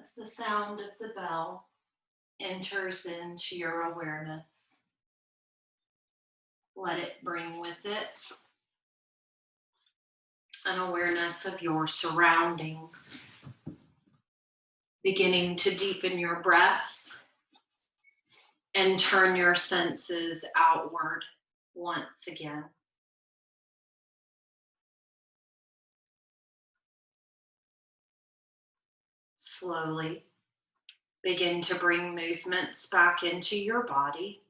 As the sound of the bell enters into your awareness, let it bring with it an awareness of your surroundings, beginning to deepen your breath and turn your senses outward once again. Slowly begin to bring movements back into your body,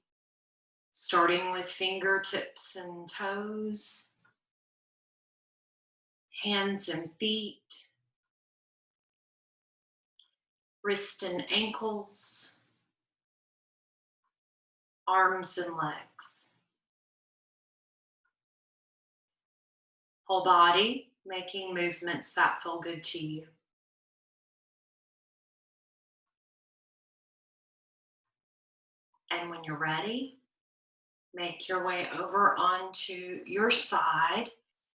starting with fingertips and toes, hands and feet, wrists and ankles, arms and legs. Whole body making movements that feel good to you. And when you're ready, make your way over onto your side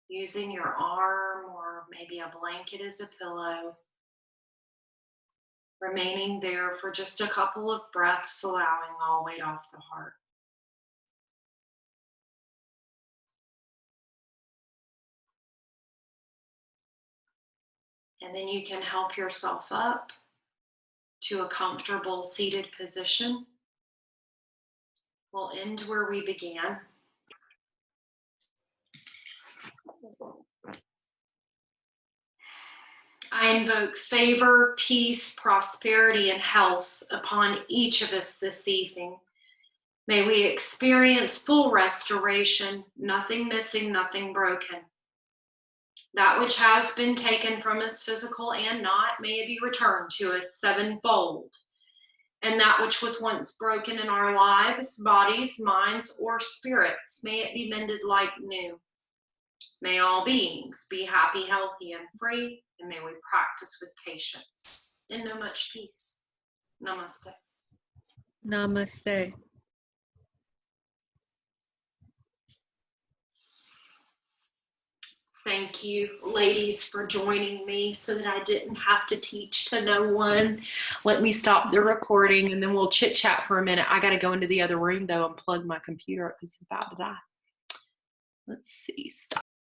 using your arm or maybe a blanket as a pillow. Remaining there for just a couple of breaths, allowing all weight off the heart. And then you can help yourself up to a comfortable seated position. We'll end where we began. I invoke favor, peace, prosperity, and health upon each of us this evening. May we experience full restoration, nothing missing, nothing broken. That which has been taken from us, physical and not, may it be returned to us sevenfold. And that which was once broken in our lives, bodies, minds, or spirits, may it be mended like new. May all beings be happy, healthy, and free, and may we practice with patience. And know much peace. Namaste. Namaste. Thank you, ladies, for joining me so that I didn't have to teach to no one. Let me stop the recording and then we'll chit chat for a minute. I got to go into the other room though and plug my computer up because it's about to die. Let's see. Stop.